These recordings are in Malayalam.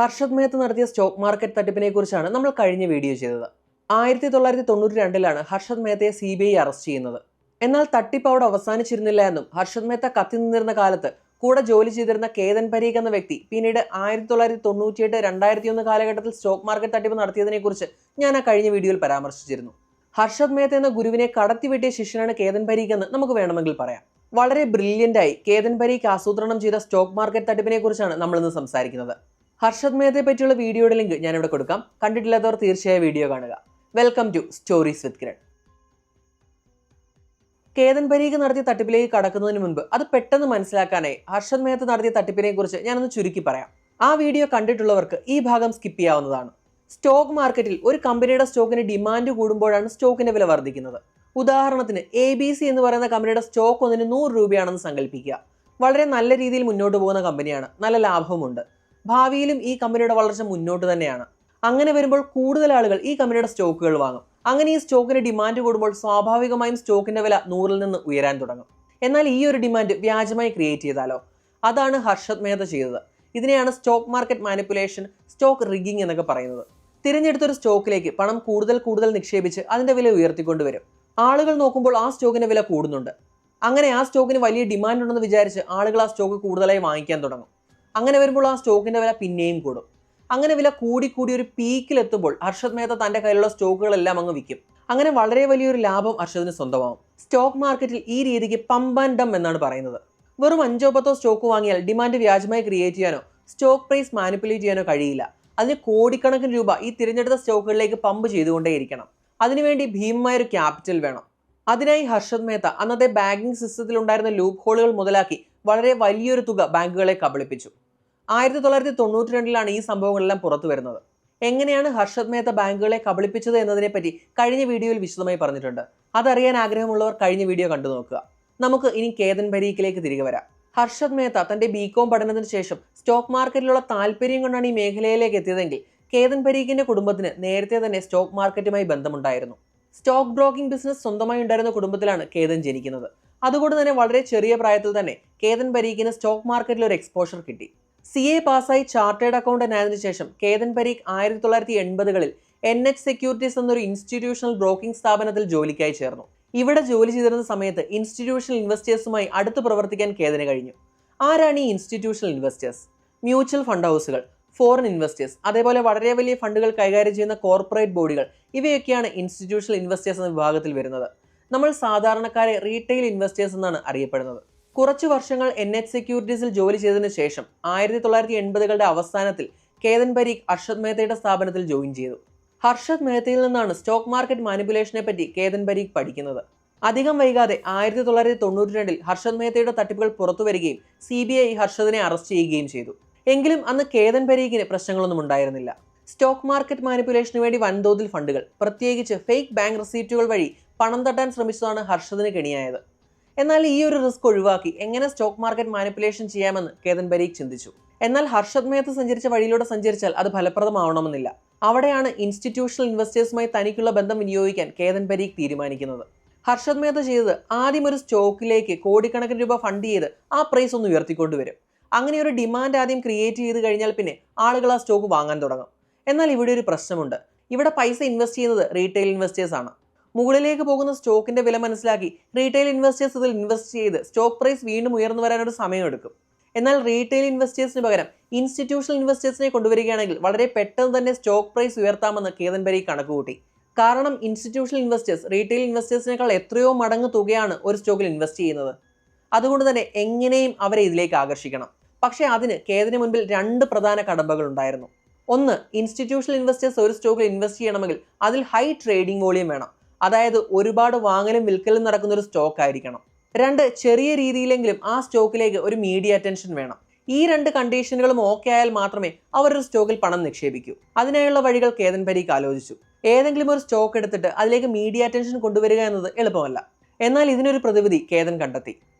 ഹർഷദ് മേത്ത നടത്തിയ സ്റ്റോക്ക് മാർക്കറ്റ് തട്ടിപ്പിനെ കുറിച്ചാണ് നമ്മൾ കഴിഞ്ഞ വീഡിയോ ചെയ്തത്. 1992 ഹർഷദ് മേത്തയെ CBI അറസ്റ്റ് ചെയ്യുന്നത്. എന്നാൽ തട്ടിപ്പ് അവിടെ അവസാനിച്ചിരുന്നില്ല എന്നും ഹർഷദ് മേത്ത കത്തി നിന്നിരുന്ന കാലത്ത് കൂടെ ജോലി ചെയ്തിരുന്ന കേതൻ പരീഖ് എന്ന വ്യക്തി പിന്നീട് 1998-2001 കാലഘട്ടത്തിൽ സ്റ്റോക്ക് മാർക്കറ്റ് തട്ടിപ്പ് നടത്തിയതിനെ കുറിച്ച് ഞാൻ ആ കഴിഞ്ഞ വീഡിയോയിൽ പരാമർശിച്ചിരുന്നു. ഹർഷദ് മേത്ത എന്ന ഗുരുവിനെ കടത്തിവെട്ടിയ ശിഷ്യനാണ് കേതൻ പരീഖ് എന്ന് നമുക്ക് വേണമെങ്കിൽ പറയാം. വളരെ ബ്രില്യൻ്റായി കേതൻ പരീഖ് ആസൂത്രണം ചെയ്ത സ്റ്റോക്ക് മാർക്കറ്റ് തട്ടിപ്പിനെ കുറിച്ചാണ് നമ്മളിന്ന് സംസാരിക്കുന്നത്. ഹർഷദ് മേത്തയെ പറ്റിയുള്ള വീഡിയോയുടെ ലിങ്ക് ഞാനിവിടെ കൊടുക്കാം. കണ്ടിട്ടില്ലാത്തവർ തീർച്ചയായും വീഡിയോ കാണുക. Welcome to stories with Kiran. Ketan Parikh നടത്തിയ തട്ടിപ്പിലേക്ക് കടക്കുന്നതിന് മുൻപ് അത് പെട്ടെന്ന് മനസ്സിലാക്കാനായി ഹർഷദ് മേത്ത നടത്തിയ തട്ടിപ്പിനെ കുറിച്ച് ഞാനൊന്ന് ചുരുക്കി പറയാം. ആ വീഡിയോ കണ്ടിട്ടുള്ളവർക്ക് ഈ ഭാഗം സ്കിപ്പ് ചെയ്യാവുന്നതാണ്. സ്റ്റോക്ക് മാർക്കറ്റിൽ ഒരു കമ്പനിയുടെ സ്റ്റോക്കിന് ഡിമാൻഡ് കൂടുമ്പോഴാണ് സ്റ്റോക്കിന്റെ വില വർദ്ധിക്കുന്നത്. ഉദാഹരണത്തിന് ABC എന്ന് പറയുന്ന കമ്പനിയുടെ സ്റ്റോക്ക് ഒന്നിന് 100 രൂപയാണെന്ന് സങ്കല്പിക്കുക. വളരെ നല്ല രീതിയിൽ മുന്നോട്ട് പോകുന്ന കമ്പനിയാണ്, നല്ല ലാഭവുമുണ്ട്. ഭാവിയിലും ഈ കമ്പനിയുടെ വളർച്ച മുന്നോട്ട് തന്നെയാണ്. അങ്ങനെ വരുമ്പോൾ കൂടുതൽ ആളുകൾ ഈ കമ്പനിയുടെ സ്റ്റോക്കുകൾ വാങ്ങും. അങ്ങനെ ഈ സ്റ്റോക്കിന് ഡിമാൻഡ് കൂടുമ്പോൾ സ്വാഭാവികമായും സ്റ്റോക്കിന്റെ വില 100-ൽ നിന്ന് ഉയരാൻ തുടങ്ങും. എന്നാൽ ഈ ഒരു ഡിമാൻഡ് വ്യാജമായി ക്രിയേറ്റ് ചെയ്താലോ? അതാണ് ഹർഷദ് മേത്ത ചെയ്തത്. ഇതിനെയാണ് stock market manipulation, stock rigging എന്നൊക്കെ പറയുന്നത്. തിരഞ്ഞെടുത്തൊരു സ്റ്റോക്കിലേക്ക് പണം കൂടുതൽ നിക്ഷേപിച്ച് അതിന്റെ വില ഉയർത്തിക്കൊണ്ടുവരും. ആളുകൾ നോക്കുമ്പോൾ ആ സ്റ്റോക്കിന്റെ വില കൂടുന്നുണ്ട്. അങ്ങനെ ആ സ്റ്റോക്കിന് വലിയ ഡിമാൻഡ് ഉണ്ടെന്ന് വിചാരിച്ച് ആളുകൾ ആ സ്റ്റോക്ക് കൂടുതലായി വാങ്ങിക്കാൻ തുടങ്ങും. അങ്ങനെ വരുമ്പോൾ ആ സ്റ്റോക്കിന്റെ വില പിന്നെയും കൂടും. അങ്ങനെ വില കൂടി ഒരു പീക്കിലെത്തുമ്പോൾ ഹർഷദ് മേത്ത തന്റെ കയ്യിലുള്ള സ്റ്റോക്കുകളെല്ലാം അങ്ങ് വിൽക്കും. അങ്ങനെ വളരെ വലിയൊരു ലാഭം ഹർഷദിന് സ്വന്തമാവും. സ്റ്റോക്ക് മാർക്കറ്റിൽ ഈ രീതിക്ക് പമ്പ് ആൻഡ് ഡംപ് എന്നാണ് പറയുന്നത്. വെറും 5-10 സ്റ്റോക്ക് വാങ്ങിയാൽ ഡിമാൻഡ് വ്യാജമായി ക്രിയേറ്റ് ചെയ്യാനോ സ്റ്റോക്ക് പ്രൈസ് മാനിപ്പുലേറ്റ് ചെയ്യാനോ കഴിയില്ല. അതിന് കോടിക്കണക്കിന് രൂപ ഈ തിരഞ്ഞെടുത്ത സ്റ്റോക്കുകളിലേക്ക് പമ്പ് ചെയ്തുകൊണ്ടേയിരിക്കണം. അതിനുവേണ്ടി ഭീമമായൊരു ക്യാപിറ്റൽ വേണം. അതിനായി ഹർഷദ് മേത്ത അന്നത്തെ ബാങ്കിംഗ് സിസ്റ്റത്തിൽ ഉണ്ടായിരുന്ന ലൂപ്പ് ഹോളുകൾ മുതലാക്കി വളരെ വലിയൊരു തുക ബാങ്കുകളെ കബളിപ്പിച്ചു. 1992 ഈ സംഭവങ്ങളെല്ലാം പുറത്തു വരുന്നത്. എങ്ങനെയാണ് ഹർഷദ് മേത്ത ബാങ്കുകളെ കബളിപ്പിച്ചത് എന്നതിനെപ്പറ്റി കഴിഞ്ഞ വീഡിയോയിൽ വിശദമായി പറഞ്ഞിട്ടുണ്ട്. അതറിയാൻ ആഗ്രഹമുള്ളവർ കഴിഞ്ഞ വീഡിയോ കണ്ടു നോക്കുക. നമുക്ക് ഇനി കേതൻ പരീഖിലേക്ക് തിരികെ വരാം. ഹർഷദ് മേത്ത തന്റെ BCom പഠനത്തിന് ശേഷം സ്റ്റോക്ക് മാർക്കറ്റിലുള്ള താല്പര്യം കൊണ്ടാണ് ഈ മേഖലയിലേക്ക് എത്തിയതെങ്കിൽ കേതൻ പരീഖിന്റെ കുടുംബത്തിന് നേരത്തെ തന്നെ സ്റ്റോക്ക് മാർക്കറ്റുമായി ബന്ധമുണ്ടായിരുന്നു. സ്റ്റോക്ക് ബ്രോക്കിംഗ് ബിസിനസ് സ്വന്തമായി ഉണ്ടായിരുന്ന കുടുംബത്തിലാണ് കേതൻ ജനിക്കുന്നത്. അതുകൊണ്ട് തന്നെ വളരെ ചെറിയ പ്രായത്തിൽ തന്നെ കേതൻ പരീഖിന് സ്റ്റോക്ക് മാർക്കറ്റിൽ ഒരു എക്സ്പോഷർ കിട്ടി. CA പാസ്സായി ചാർട്ടേഡ് അക്കൗണ്ടന്റ് ആയതിനു ശേഷം കേതൻ പരീഖ് 1980-കളിൽ NH സെക്യൂരിറ്റീസ് എന്നൊരു ഇൻസ്റ്റിറ്റ്യൂഷണൽ ബ്രോക്കിംഗ് സ്ഥാപനത്തിൽ ജോലിക്കായി ചേർന്നു. ഇവിടെ ജോലി ചെയ്തിരുന്ന സമയത്ത് ഇൻസ്റ്റിറ്റ്യൂഷണൽ ഇൻവെസ്റ്റേഴ്സുമായി അടുത്ത് പ്രവർത്തിക്കാൻ കേതന് കഴിഞ്ഞു. ആരാണ് ഈ ഇൻസ്റ്റിറ്റ്യൂഷണൽ ഇൻവെസ്റ്റേഴ്സ്? മ്യൂച്വൽ ഫണ്ട് ഹൗസുകൾ, ഫോറിൻ ഇൻവെസ്റ്റേഴ്സ്, അതേപോലെ വളരെ വലിയ ഫണ്ടുകൾ കൈകാര്യം ചെയ്യുന്ന കോർപ്പറേറ്റ് ബോഡികൾ, ഇവയൊക്കെയാണ് ഇൻസ്റ്റിറ്റ്യൂഷണൽ ഇൻവെസ്റ്റേഴ്സ് എന്ന വിഭാഗത്തിൽ വരുന്നത്. നമ്മൾ സാധാരണക്കാരെ റീറ്റെയിൽ ഇൻവെസ്റ്റേഴ്സ് എന്നാണ് അറിയപ്പെടുന്നത്. കുറച്ചു വർഷങ്ങൾ NH സെക്യൂരിറ്റീസിൽ ജോലി ചെയ്തതിനു ശേഷം 1980-കളുടെ അവസാനത്തിൽ കേതൻ പരീഖ് ഹർഷദ് മേത്തയുടെ സ്ഥാപനത്തിൽ ജോയിൻ ചെയ്തു. ഹർഷദ് മേത്തയിൽ നിന്നാണ് സ്റ്റോക്ക് മാർക്കറ്റ് മാനിപ്പുലേഷനെ പറ്റി കേതൻ പരീഖ് പഠിക്കുന്നത്. അധികം വൈകാതെ 1992-ൽ ഹർഷദ് മേത്തയുടെ തട്ടിപ്പുകൾ പുറത്തു വരികയും CBI ഹർഷദിനെ അറസ്റ്റ് ചെയ്യുകയും ചെയ്തു. എങ്കിലും അന്ന് കേതൻ പരീഖിന് പ്രശ്നങ്ങളൊന്നും ഉണ്ടായിരുന്നില്ല. സ്റ്റോക്ക് മാർക്കറ്റ് മാനിപ്പുലേഷന് വേണ്ടി വൻതോതിൽ ഫണ്ടുകൾ, പ്രത്യേകിച്ച് ഫേക്ക് ബാങ്ക് റെസീപ്റ്റുകൾ വഴി പണം തട്ടാൻ ശ്രമിച്ചതാണ് ഹർഷദിന് കെണിയായത്. എന്നാൽ ഈ ഒരു റിസ്ക് ഒഴിവാക്കി എങ്ങനെ സ്റ്റോക്ക് മാർക്കറ്റ് മാനിപ്പുലേഷൻ ചെയ്യാമെന്ന് കേതൻ പരീഖ് ചിന്തിച്ചു. എന്നാൽ ഹർഷദ് മേത്ത സഞ്ചരിച്ച വഴിയിലൂടെ സഞ്ചരിച്ചാൽ അത് ഫലപ്രദമാവണമെന്നില്ല. അവിടെയാണ് ഇൻസ്റ്റിറ്റ്യൂഷണൽ ഇൻവെസ്റ്റേഴ്സുമായി തനിക്കുള്ള ബന്ധം വിനിയോഗിക്കാൻ കേതൻ പരീഖ് തീരുമാനിക്കുന്നത്. ഹർഷദ് മേത്ത ചെയ്തത് ആദ്യം ഒരു സ്റ്റോക്കിലേക്ക് കോടിക്കണക്കിന് രൂപ ഫണ്ട് ചെയ്ത് ആ പ്രൈസ് ഒന്ന് ഉയർത്തിക്കൊണ്ടുവരും. അങ്ങനെ ഒരു ഡിമാൻഡ് ആദ്യം ക്രിയേറ്റ് ചെയ്ത് കഴിഞ്ഞാൽ പിന്നെ ആളുകൾ ആ സ്റ്റോക്ക് വാങ്ങാൻ തുടങ്ങും. എന്നാൽ ഇവിടെ ഒരു പ്രശ്നമുണ്ട്. ഇവിടെ പൈസ ഇൻവെസ്റ്റ് ചെയ്യുന്നത് റീറ്റെയിൽ ഇൻവെസ്റ്റേഴ്സ് ആണ്. മുകളിലേക്ക് പോകുന്ന സ്റ്റോക്കിന്റെ വില മനസ്സിലാക്കി റീറ്റെയിൽ ഇൻവെസ്റ്റേഴ്സ് ഇതിൽ ഇൻവെസ്റ്റ് ചെയ്ത് സ്റ്റോക്ക് പ്രൈസ് വീണ്ടും ഉയർന്നു വരാനൊരു സമയമെടുക്കും. എന്നാൽ റീറ്റെയിൽ ഇൻവെസ്റ്റേഴ്സിന് പകരം ഇൻസ്റ്റിറ്റ്യൂഷണൽ ഇൻവെസ്റ്റേഴ്സിനെ കൊണ്ടുവരികയാണെങ്കിൽ വളരെ പെട്ടെന്ന് തന്നെ സ്റ്റോക്ക് പ്രൈസ് ഉയർത്താമെന്ന് കേതൻ പരീഖ് കണക്കുകൂട്ടി. കാരണം ഇൻസ്റ്റിറ്റ്യൂഷണൽ ഇൻവെസ്റ്റേഴ്സ് റീറ്റെയിൽ ഇൻവെസ്റ്റേഴ്സിനേക്കാൾ എത്രയോ മടങ്ങ് തുകയാണ് ഒരു സ്റ്റോക്കിൽ ഇൻവെസ്റ്റ് ചെയ്യുന്നത്. അതുകൊണ്ട് തന്നെ എങ്ങനെയും അവരെ ഇതിലേക്ക് ആകർഷിക്കണം. പക്ഷേ അതിന് കേതന് മുൻപിൽ 2 പ്രധാന കടമ്പകൾ ഉണ്ടായിരുന്നു. ഒന്ന്, ഇൻസ്റ്റിറ്റ്യൂഷണൽ ഇൻവെസ്റ്റേഴ്സ് ഒരു സ്റ്റോക്കിൽ ഇൻവെസ്റ്റ് ചെയ്യണമെങ്കിൽ അതിൽ ഹൈ ട്രേഡിംഗ് വോളിയം വേണം. അതായത് ഒരുപാട് വാങ്ങലും വിൽക്കലും നടക്കുന്ന ഒരു സ്റ്റോക്ക് ആയിരിക്കണം. 2, ചെറിയ രീതിയിലെങ്കിലും ആ സ്റ്റോക്കിലേക്ക് ഒരു മീഡിയ അറ്റൻഷൻ വേണം. ഈ 2 കണ്ടീഷനുകളും ഓക്കെ ആയാൽ മാത്രമേ അവരൊരു സ്റ്റോക്കിൽ പണം നിക്ഷേപിക്കൂ. അതിനായുള്ള വഴികൾ കേതൻ പരീഖ് ആലോചിച്ചു. ഏതെങ്കിലും ഒരു സ്റ്റോക്ക് എടുത്തിട്ട് അതിലേക്ക് മീഡിയ അറ്റൻഷൻ കൊണ്ടുവരിക എന്നത് എളുപ്പമല്ല. എന്നാൽ ഇതിനൊരു പ്രതിവിധി കേതൻ കണ്ടെത്തി.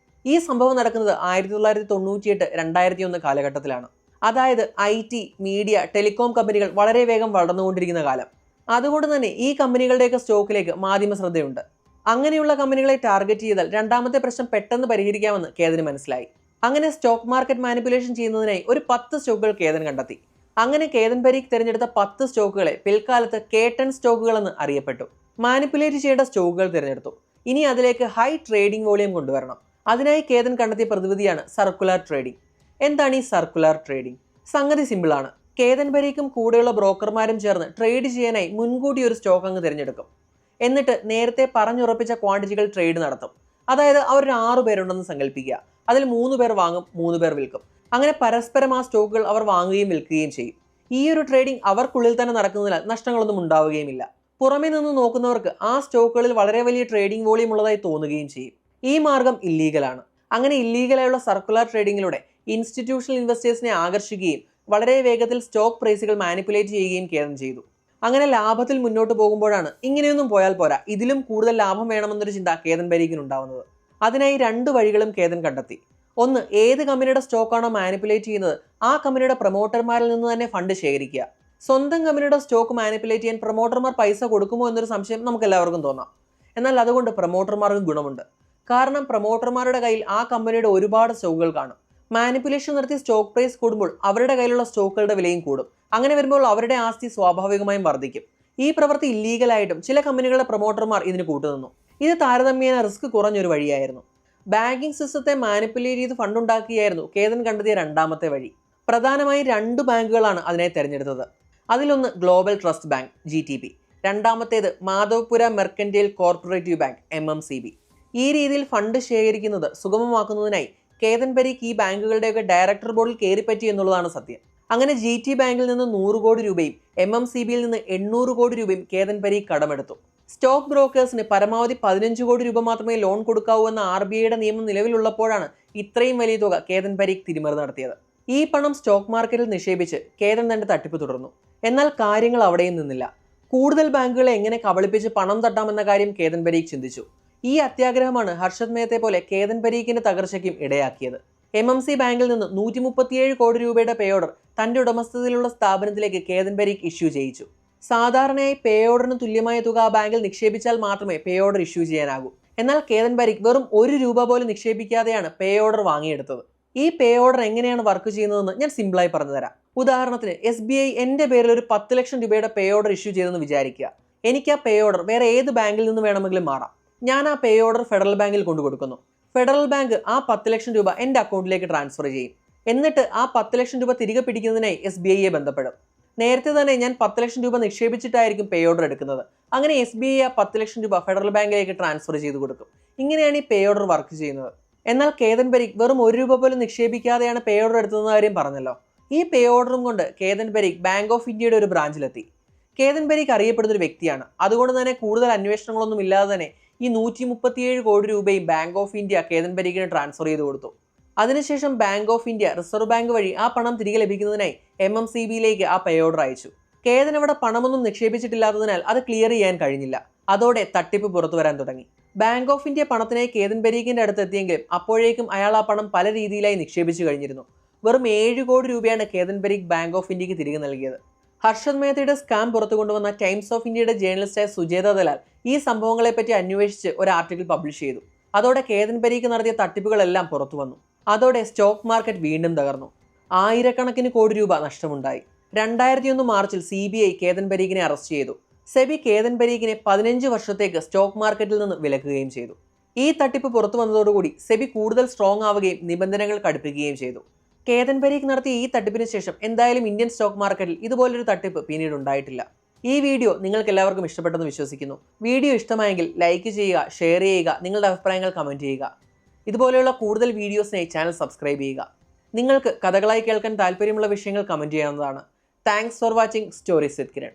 ഈ സംഭവം നടക്കുന്നത് 1998-2001 കാലഘട്ടത്തിലാണ്. അതായത് IT, മീഡിയ, ടെലികോം കമ്പനികൾ വളരെ വേഗം വളർന്നുകൊണ്ടിരിക്കുന്ന കാലം. അതുകൊണ്ട് തന്നെ ഈ കമ്പനികളുടെയൊക്കെ സ്റ്റോക്കിലേക്ക് മാധ്യമ ശ്രദ്ധയുണ്ട്. അങ്ങനെയുള്ള കമ്പനികളെ ടാർഗറ്റ് ചെയ്താൽ രണ്ടാമത്തെ പ്രശ്നം പെട്ടെന്ന് പരിഹരിക്കാമെന്ന് കേതന് മനസ്സിലായി. അങ്ങനെ സ്റ്റോക്ക് മാർക്കറ്റ് മാനിപ്പുലേഷൻ ചെയ്യുന്നതിനായി ഒരു 10 സ്റ്റോക്കുകൾ കേതൻ കണ്ടെത്തി. അങ്ങനെ കേതൻ പരീഖ് തിരഞ്ഞെടുത്ത 10 സ്റ്റോക്കുകളെ പിൽക്കാലത്ത് K10 സ്റ്റോക്കുകൾ എന്ന് അറിയപ്പെട്ടു. മാനിപ്പുലേറ്റ് ചെയ്യേണ്ട സ്റ്റോക്കുകൾ തിരഞ്ഞെടുത്തു. ഇനി അതിലേക്ക് ഹൈ ട്രേഡിംഗ് വോളിയം കൊണ്ടുവരണം. അതിനായി കേതൻ കണ്ടെത്തിയ പ്രതിവിധിയാണ് സർക്കുലർ ട്രേഡിംഗ്. എന്താണ് ഈ സർക്കുലർ ട്രേഡിംഗ്? സംഗതി സിമ്പിളാണ്. കേതൻ പരീഖും കൂടെയുള്ള ബ്രോക്കർമാരും ചേർന്ന് ട്രേഡ് ചെയ്യാനായി മുൻകൂട്ടി ഒരു സ്റ്റോക്ക് അങ്ങ് തിരഞ്ഞെടുക്കും. എന്നിട്ട് നേരത്തെ പറഞ്ഞുറപ്പിച്ച ക്വാണ്ടിറ്റികൾ ട്രേഡ് നടത്തും. അതായത് അവർ 6 പേരുണ്ടെന്ന് സങ്കല്പിക്കുക. അതിൽ 3 പേർ വാങ്ങും, 3 പേർ വിൽക്കും. അങ്ങനെ പരസ്പരം ആ സ്റ്റോക്കുകൾ അവർ വാങ്ങുകയും വിൽക്കുകയും ചെയ്യും. ഈ ഒരു ട്രേഡിംഗ് അവർക്കുള്ളിൽ തന്നെ നടക്കുന്നതിനാൽ നഷ്ടങ്ങളൊന്നും ഉണ്ടാവുകയുമില്ല. പുറമേ നിന്ന് നോക്കുന്നവർക്ക് ആ സ്റ്റോക്കുകളിൽ വളരെ വലിയ ട്രേഡിംഗ് വോളിയം ഉള്ളതായി തോന്നുകയും ചെയ്യും. ഈ മാർഗം ഇല്ലീഗലാണ്. അങ്ങനെ ഇല്ലീഗലായുള്ള സർക്കുലർ ട്രേഡിംഗിലൂടെ ഇൻസ്റ്റിറ്റ്യൂഷണൽ ഇൻവെസ്റ്റേഴ്സിനെ ആകർഷിക്കുകയും വളരെ വേഗത്തിൽ സ്റ്റോക്ക് പ്രൈസുകൾ മാനിപ്പുലേറ്റ് ചെയ്യുകയും കേതൻ ചെയ്തു. അങ്ങനെ ലാഭത്തിൽ മുന്നോട്ട് പോകുമ്പോഴാണ് ഇങ്ങനെയൊന്നും പോയാൽ പോരാ, ഇതിലും കൂടുതൽ ലാഭം വേണമെന്നൊരു ചിന്ത കേതൻ പരീഖിന് ഉണ്ടാവുന്നത്. അതിനായി 2 വഴികളും കേതൻ കണ്ടെത്തി. ഒന്ന്, ഏത് കമ്പനിയുടെ സ്റ്റോക്കാണോ മാനിപ്പുലേറ്റ് ചെയ്യുന്നത് ആ കമ്പനിയുടെ പ്രൊമോട്ടർമാരിൽ നിന്ന് തന്നെ ഫണ്ട് ശേഖരിക്കുക. സ്വന്തം കമ്പനിയുടെ സ്റ്റോക്ക് മാനിപ്പുലേറ്റ് ചെയ്യാൻ പ്രൊമോട്ടർമാർ പൈസ കൊടുക്കുമോ എന്നൊരു സംശയം നമുക്ക് എല്ലാവർക്കും തോന്നാം. എന്നാൽ അതുകൊണ്ട് പ്രൊമോട്ടർമാർക്ക് ഗുണമുണ്ട്. കാരണം പ്രൊമോട്ടർമാരുടെ കയ്യിൽ ആ കമ്പനിയുടെ ഒരുപാട് സ്റ്റോക്കുകൾ കാണും. മാനിപ്പുലേഷൻ നടത്തി സ്റ്റോക്ക് പ്രൈസ് കൂടുമ്പോൾ അവരുടെ കയ്യിലുള്ള സ്റ്റോക്കുകളുടെ വിലയും കൂടും. അങ്ങനെ വരുമ്പോൾ അവരുടെ ആസ്തി സ്വാഭാവികമായും വർദ്ധിക്കും. ഈ പ്രവൃത്തി ഇല്ലീഗലായിട്ടും ചില കമ്പനികളുടെ പ്രൊമോട്ടർമാർ ഇതിന് കൂട്ടുനിന്നു. ഇത് താരതമ്യേന റിസ്ക് കുറഞ്ഞൊരു വഴിയായിരുന്നു. ബാങ്കിംഗ് സിസ്റ്റത്തെ മാനിപ്പുലേറ്റ് ചെയ്ത് ഫണ്ട് ഉണ്ടാക്കുകയായിരുന്നു കേതൻ കണ്ടെത്തിയ 2ാമത്തെ വഴി. പ്രധാനമായും 2 ബാങ്കുകളാണ് അതിനെ തിരഞ്ഞെടുത്തത്. അതിലൊന്ന് ഗ്ലോബൽ ട്രസ്റ്റ് ബാങ്ക് GTB, രണ്ടാമത്തേത് മാധവ്പുര മെർക്കന്റൈൽ കോർപ്പറേറ്റീവ് ബാങ്ക് MMCB. ഈ രീതിയിൽ ഫണ്ട് ശേഖരിക്കുന്നത് സുഗമമാക്കുന്നതിനായി കേതൻ പരീഖ് ഈ ബാങ്കുകളുടെയൊക്കെ ഡയറക്ടർ ബോർഡിൽ കയറിപ്പറ്റി എന്നുള്ളതാണ് സത്യം. അങ്ങനെ GT ബാങ്കിൽ നിന്ന് 100 കോടി രൂപയും MMCBയിൽ നിന്ന് 800 കോടി രൂപയും കേതൻ പരീഖ് കടമെടുത്തു. സ്റ്റോക്ക് ബ്രോക്കേഴ്സിന് പരമാവധി 15 കോടി രൂപ മാത്രമേ ലോൺ കൊടുക്കാവൂ എന്ന RBIയുടെ നിയമം നിലവിലുള്ളപ്പോഴാണ് ഇത്രയും വലിയ തുക കേതൻ പരീഖ് തിരിമറി നടത്തിയത്. ഈ പണം സ്റ്റോക്ക് മാർക്കറ്റിൽ നിക്ഷേപിച്ച് കേതൻ തന്റെ തട്ടിപ്പ് തുടർന്നു. എന്നാൽ കാര്യങ്ങൾ അവിടെയും നിന്നില്ല. കൂടുതൽ ബാങ്കുകളെ എങ്ങനെ കബളിപ്പിച്ച് പണം തട്ടാമെന്ന കാര്യം കേതൻ പരീഖ് ചിന്തിച്ചു. ഈ അത്യാഗ്രഹമാണ് ഹർഷദ് മേഹത്തെ പോലെ കേതൻ പരീഖിന്റെ തകർച്ചയ്ക്കും ഇടയാക്കിയത്. MMC ബാങ്കിൽ നിന്ന് 137 കോടി രൂപയുടെ പേ ഓർഡർ തന്റെ ഉടമസ്ഥതയിലുള്ള സ്ഥാപനത്തിലേക്ക് കേതൻ പരീഖ് ഇഷ്യൂ ചെയ്യിച്ചു. സാധാരണയായി പേ ഓർഡറിന് തുല്യമായ തുക ആ ബാങ്കിൽ നിക്ഷേപിച്ചാൽ മാത്രമേ പേ ഓർഡർ ഇഷ്യൂ ചെയ്യാനാകൂ. എന്നാൽ കേതൻ പരീഖ് വെറും 1 രൂപ പോലും നിക്ഷേപിക്കാതെയാണ് പേ ഓർഡർ വാങ്ങിയെടുത്തത്. ഈ പേ ഓർഡർ എങ്ങനെയാണ് വർക്ക് ചെയ്യുന്നതെന്ന് ഞാൻ സിമ്പിളായി പറഞ്ഞു തരാം. ഉദാഹരണത്തിന് SBI എന്റെ പേരിൽ ഒരു 10 ലക്ഷം രൂപയുടെ പേ ഓർഡർ ഇഷ്യൂ ചെയ്തെന്ന് വിചാരിക്കുക. എനിക്ക് ആ പേ ഓർഡർ വേറെ ഏത് ബാങ്കിൽ നിന്ന് വേണമെങ്കിലും മാറാം. ഞാൻ ആ പേ ഓർഡർ ഫെഡറൽ ബാങ്കിൽ കൊണ്ടു കൊടുക്കുന്നു. ഫെഡറൽ ബാങ്ക് ആ 10 ലക്ഷം രൂപ എൻ്റെ അക്കൗണ്ടിലേക്ക് ട്രാൻസ്ഫർ ചെയ്യും. എന്നിട്ട് ആ 10 ലക്ഷം രൂപ തിരികെ പിടിക്കുന്നതിനായി SBIയെ ബന്ധപ്പെടും. നേരത്തെ തന്നെ ഞാൻ 10 ലക്ഷം രൂപ നിക്ഷേപിച്ചിട്ടായിരിക്കും പേ ഓർഡർ എടുക്കുന്നത്. അങ്ങനെ SBI ആ 10 ലക്ഷം രൂപ ഫെഡറൽ ബാങ്കിലേക്ക് ട്രാൻസ്ഫർ ചെയ്ത് കൊടുക്കും. ഇങ്ങനെയാണ് ഈ പേ ഓർഡർ വർക്ക് ചെയ്യുന്നത്. എന്നാൽ കേതൻ പരീഖ് വെറും 1 രൂപ പോലും നിക്ഷേപിക്കാതെയാണ് പേ ഓർഡർ എടുത്തതെന്ന കാര്യം പറഞ്ഞല്ലോ. ഈ പേ ഓർഡറും കൊണ്ട് കേതൻ പരീഖ് ബാങ്ക് ഓഫ് ഇന്ത്യയുടെ ഒരു ബ്രാഞ്ചിലെത്തി. കേതൻ പരീഖ് അറിയപ്പെടുന്ന ഒരു വ്യക്തിയാണ്. അതുകൊണ്ട് തന്നെ കൂടുതൽ അന്വേഷണങ്ങളൊന്നും ഇല്ലാതെ തന്നെ ഈ 137 കോടി രൂപയും ബാങ്ക് ഓഫ് ഇന്ത്യ കേതൻ പരീഖിന് ട്രാൻസ്ഫർ ചെയ്ത് കൊടുത്തു. അതിനുശേഷം bank of India Reserve Bank വഴി ആ പണം തിരികെ ലഭിക്കുന്നതിനായി MMCBയിലേക്ക് ആ പേ ഓർഡർ അയച്ചു. കേതൻ അവിടെ പണമൊന്നും നിക്ഷേപിച്ചിട്ടില്ലാത്തതിനാൽ അത് ക്ലിയർ ചെയ്യാൻ കഴിഞ്ഞില്ല. അതോടെ തട്ടിപ്പ് പുറത്തു വരാൻ തുടങ്ങി. ബാങ്ക് ഓഫ് ഇന്ത്യ പണത്തിനായി കേതൻ പരീഖിന്റെ അടുത്ത് എത്തിയെങ്കിലും അപ്പോഴേക്കും അയാൾ ആ പണം പല രീതിയിലായി നിക്ഷേപിച്ചു കഴിഞ്ഞിരുന്നു. വെറും 7 കോടി രൂപയാണ് കേതൻ പരീഖ് ബാങ്ക് ഓഫ് ഇന്ത്യക്ക് തിരികെ നൽകിയത്. ഹർഷദ് മേഹത്തയുടെ സ്കാം പുറത്തു കൊണ്ടുവന്ന ടൈംസ് ഓഫ് ഇന്ത്യയുടെ ജേർണലിസ്റ്റായ സുജേത ദലാൽ ഈ സംഭവങ്ങളെപ്പറ്റി അന്വേഷിച്ച് ഒരു ആർട്ടിക്കിൾ പബ്ലിഷ് ചെയ്തു. അതോടെ കേതൻ പരീഖ് നടത്തിയ തട്ടിപ്പുകളെല്ലാം പുറത്തു വന്നു. അതോടെ സ്റ്റോക്ക് മാർക്കറ്റ് വീണ്ടും തകർന്നു. ആയിരക്കണക്കിന് കോടി രൂപ നഷ്ടമുണ്ടായി. 2001 മാർച്ചിൽ CBI കേതൻ പരീഖിനെ അറസ്റ്റ് ചെയ്തു. സെബി കേതൻ പരീഖിനെ 15 വർഷത്തേക്ക് സ്റ്റോക്ക് മാർക്കറ്റിൽ നിന്ന് വിലക്കുകയും ചെയ്തു. ഈ തട്ടിപ്പ് പുറത്തു വന്നതോടുകൂടി സെബി കൂടുതൽ സ്ട്രോങ് ആവുകയും നിബന്ധനകൾ കടുപ്പിക്കുകയും ചെയ്തു. കേതൻ പരീഖ് നടത്തിയ ഈ തട്ടിപ്പിന് ശേഷം എന്തായാലും ഇന്ത്യൻ സ്റ്റോക്ക് മാർക്കറ്റിൽ ഇതുപോലൊരു തട്ടിപ്പ് പിന്നീട് ഉണ്ടായിട്ടില്ല. ഈ വീഡിയോ നിങ്ങൾക്ക് എല്ലാവർക്കും ഇഷ്ടപ്പെട്ടെന്ന് വിശ്വസിക്കുന്നു. വീഡിയോ ഇഷ്ടമായെങ്കിൽ ലൈക്ക് ചെയ്യുക, ഷെയർ ചെയ്യുക, നിങ്ങളുടെ അഭിപ്രായങ്ങൾ കമൻറ്റ് ചെയ്യുക. ഇതുപോലെയുള്ള കൂടുതൽ വീഡിയോസിനായി ചാനൽ സബ്സ്ക്രൈബ് ചെയ്യുക. നിങ്ങൾക്ക് കഥകളായി കേൾക്കാൻ താല്പര്യമുള്ള വിഷയങ്ങൾ കമൻറ്റ് ചെയ്യാവുന്നതാണ്. Thanks for watching stories with Kiran.